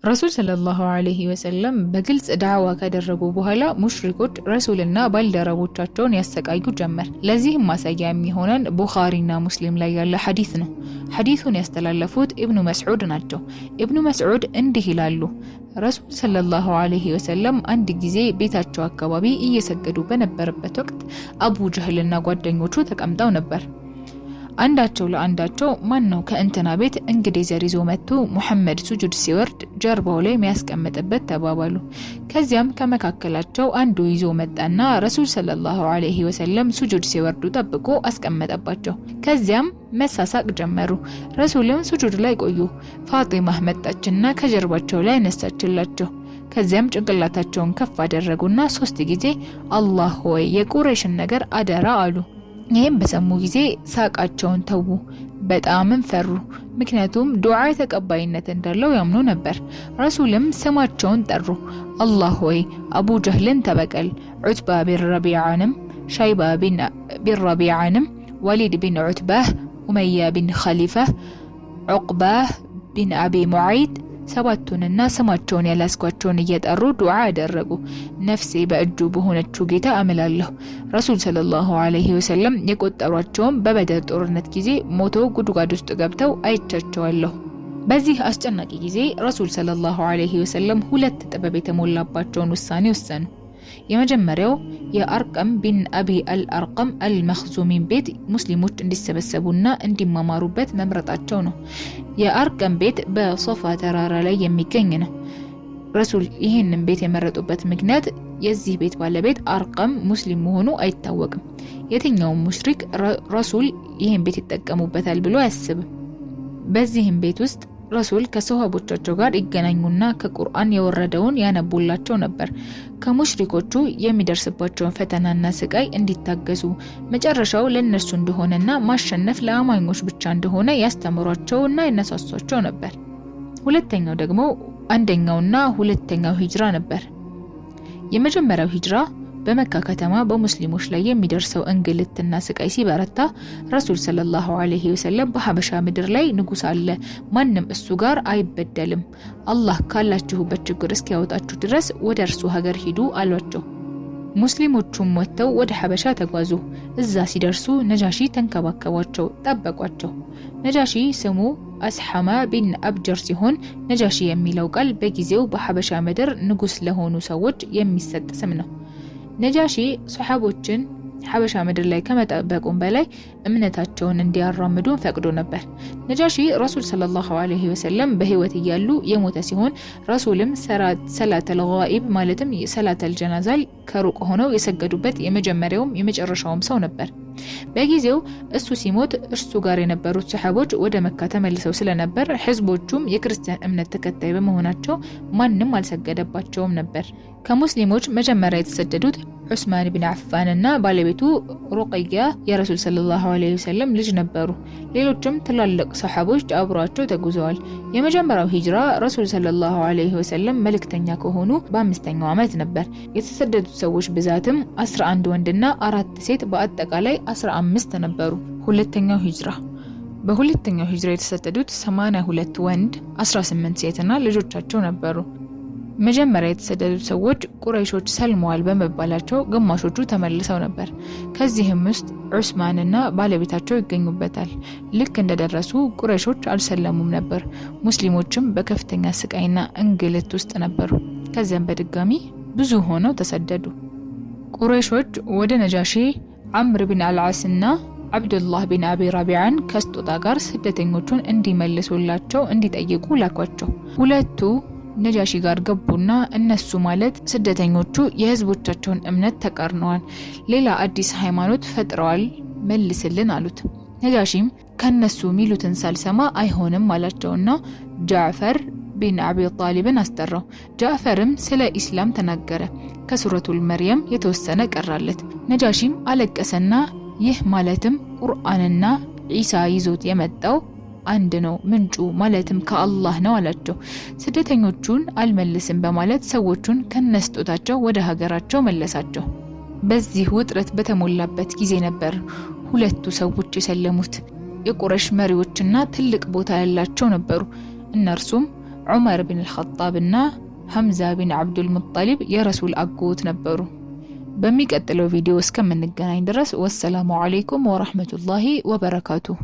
ረሱል ሰለላሁ ዐለይሂ ወሰለም በግልጽ ዳዕዋ ካደረጉ በኋላ ሙሽሪኮች ረሱልና ባልደረቦቻቸውን ያሰቃዩ ጀመር። ለዚህም ማሳያ የሚሆነን ቡኻሪና ሙስሊም ላይ ያለ ሐዲስ ነው። ሐዲሱን ያስተላለፉት ኢብኑ መስዑድ ናቸው። ኢብኑ መስዑድ እንዲህ ይላሉ፣ ረሱል ሰለላሁ ዐለይሂ ወሰለም አንድ ጊዜ ቤታቸው አካባቢ እየሰገዱ በነበረበት ወቅት አቡ ጀህልና ጓደኞቹ ተቀምጠው ነበር። አንዳቸው ለአንዳቸው ማን ነው ከእንትና ቤት እንግዲህ ዘር ይዞ መጥቶ ሙሐመድ ሱጁድ ሲወርድ ጀርባው ላይ የሚያስቀምጥበት ተባባሉ። ከዚያም ከመካከላቸው አንዱ ይዞ መጣና ረሱል ሰለላሁ ዐለይሂ ወሰለም ሱጁድ ሲወርዱ ጠብቆ አስቀመጠባቸው። ከዚያም መሳሳቅ ጀመሩ። ረሱልም ሱጁድ ላይ ቆዩ። ፋጢማ መጣችና ከጀርባቸው ላይ አነሳችላቸው። ከዚያም ጭንቅላታቸውን ከፍ አደረጉና 3 ጊዜ አላህ ሆይ የቁረይሽን ነገር አደራ አሉ። ይህም በሰሙ ጊዜ ሳቃቸውን ተዉ፣ በጣምም ፈሩ። ምክንያቱም ዱዓ ተቀባይነት እንዳለው ያምኑ ነበር። ረሱልም ስማቸውን ጠሩ። አላህ ሆይ አቡ ጀህልን ተበቀል፣ ዑትባ ቢን ረቢዓንም፣ ሸይባ ቢን ረቢዓንም፣ ወሊድ ቢን ዑትባህ፣ ኡመያ ቢን ኸሊፋህ፣ ዑቅባህ ቢን አቢ ሙዓይድ ሰባቱንና ስማቸውን ያላስኳቸውን እየጠሩ ዱዓ አደረጉ። ነፍሴ በእጁ በሆነችው ጌታ አምላለሁ። ረሱል ሰለላሁ ዐለይሂ ወሰለም የቆጠሯቸውም በበደር ጦርነት ጊዜ ሞተው ጉድጓድ ውስጥ ገብተው አይቻቸዋለሁ። በዚህ አስጨናቂ ጊዜ ረሱል ሰለላሁ ዐለይሂ ወሰለም 2 ጥበብ የተሞላባቸውን ውሳኔ ወሰኑ። የመጀመሪያው የአርቀም ቢን አቢ አልአርቀም አልመኽዙሚን ቤት ሙስሊሞች እንዲሰበሰቡና እንዲማማሩበት መምረጣቸው ነው። የአርቀም ቤት በሶፋ ተራራ ላይ የሚገኝ ነው። ረሱል ይህንን ቤት የመረጡበት ምክንያት የዚህ ቤት ባለቤት አርቀም ሙስሊም መሆኑ አይታወቅም። የትኛውም ሙሽሪክ ረሱል ይህን ቤት ይጠቀሙበታል ብሎ አያስብም። በዚህም ቤት ውስጥ ረሱል ከሰሃቦቻቸው ጋር ይገናኙና ከቁርአን የወረደውን ያነቡላቸው ነበር። ከሙሽሪኮቹ የሚደርስባቸውን ፈተናና ስቃይ እንዲታገሱ መጨረሻው ለነሱ እንደሆነና ማሸነፍ ለአማኞች ብቻ እንደሆነ ያስተምሯቸውና ያነሳሷቸው ነበር። ሁለተኛው ደግሞ አንደኛውና ሁለተኛው ሂጅራ ነበር። የመጀመሪያው ሂጅራ በመካ ከተማ በሙስሊሞች ላይ የሚደርሰው እንግልትና ስቃይ ሲበረታ ረሱል ሰለላሁ ዐለይሂ ወሰለም በሐበሻ ምድር ላይ ንጉስ አለ፣ ማንም እሱ ጋር አይበደልም፣ አላህ ካላችሁበት ችግር እስኪያወጣችሁ ድረስ ወደ እርሱ ሀገር ሂዱ አሏቸው። ሙስሊሞቹም ወጥተው ወደ ሐበሻ ተጓዙ። እዛ ሲደርሱ ነጃሺ ተንከባከቧቸው፣ ጠበቋቸው። ነጃሺ ስሙ አስሐማ ቢን አብጀር ሲሆን ነጃሺ የሚለው ቃል በጊዜው በሐበሻ ምድር ንጉስ ለሆኑ ሰዎች የሚሰጥ ስም ነው። ነጃሺ ሰሃቦችን ሐበሻ ምድር ላይ ከመጠበቁም በላይ እምነታቸውን እንዲያራምዱ ፈቅዶ ነበር። ነጃሺ ረሱል ሰለላሁ ዐለይሂ ወሰለም በህይወት እያሉ የሞተ ሲሆን ረሱልም ሰላተል ጋኢብ ማለትም ሰላተል ጀናዛ ከሩቅ ሆነው የሰገዱበት የመጀመሪያውም የመጨረሻውም ሰው ነበር። በጊዜው እሱ ሲሞት እርሱ ጋር የነበሩት ሰሃቦች ወደ መካ ተመልሰው ስለነበር ህዝቦቹም የክርስቲያን እምነት ተከታይ በመሆናቸው ማንም አልሰገደባቸውም ነበር። ከሙስሊሞች መጀመሪያ የተሰደዱት ዑስማን ብን አፋን እና ባለቤቱ ሩቀያ የረሱል ሰለላሁ ዐለይሂ ወሰለም ልጅ ነበሩ። ሌሎችም ትላልቅ ሰሃቦች አብረዋቸው ተጉዘዋል። የመጀመሪያው ሂጅራ ረሱል ሰለላሁ ዐለይሂ ወሰለም መልእክተኛ ከሆኑ በ5ኛው ዓመት ነበር። የተሰደዱት ሰዎች ብዛትም 11 ወንድና 4 ሴት በአጠቃላይ 15 ነበሩ። ሁለተኛው ሂጅራ በሁለተኛው ሂጅራ የተሰደዱት 82 ወንድ 18 ሴትና ልጆቻቸው ነበሩ። መጀመሪያ የተሰደዱት ሰዎች ቁረይሾች ሰልመዋል በመባላቸው ግማሾቹ ተመልሰው ነበር። ከዚህም ውስጥ ዑስማንና ባለቤታቸው ይገኙበታል። ልክ እንደደረሱ ቁረይሾች አልሰለሙም ነበር። ሙስሊሞችም በከፍተኛ ስቃይና እንግልት ውስጥ ነበሩ። ከዚያም በድጋሚ ብዙ ሆነው ተሰደዱ። ቁረይሾች ወደ ነጃሺ አምር ቢን አልዓስና አብዱላህ ቢን አቢ ረቢዓን ከስጦታ ጋር ስደተኞቹን እንዲመልሱላቸው እንዲጠይቁ ላኳቸው። ሁለቱ ነጃሺ ጋር ገቡና እነሱ ማለት ስደተኞቹ የህዝቦቻቸውን እምነት ተቃርነዋል፣ ሌላ አዲስ ሃይማኖት ፈጥረዋል፣ መልስልን አሉት። ነጃሺም ከነሱ ሚሉትን ሳልሰማ አይሆንም አላቸውና ጃዕፈር ቢን አቢ ጣሊብን አስጠራው። ጃዕፈርም ስለ ኢስላም ተናገረ። ከሱረቱል መርየም የተወሰነ ቀራለት። ነጃሺም አለቀሰና ይህ ማለትም ቁርአንና ዒሳ ይዞት የመጣው አንድ ነው፣ ምንጩ ማለትም ከአላህ ነው አላቸው። ስደተኞቹን አልመልስም በማለት ሰዎቹን ከነስጦታቸው ወደ ሀገራቸው መለሳቸው። በዚህ ውጥረት በተሞላበት ጊዜ ነበር ሁለቱ ሰዎች የሰለሙት። የቁረሽ መሪዎችና ትልቅ ቦታ ያላቸው ነበሩ። እነርሱም ዑመር ብን አልኸጣብ እና ሐምዛ ብን አብዱል ሙጠሊብ የረሱል አጎት ነበሩ። በሚቀጥለው ቪዲዮ እስከምንገናኝ ድረስ ወሰላሙ አለይኩም ወራህመቱላሂ ወበረካቱሁ።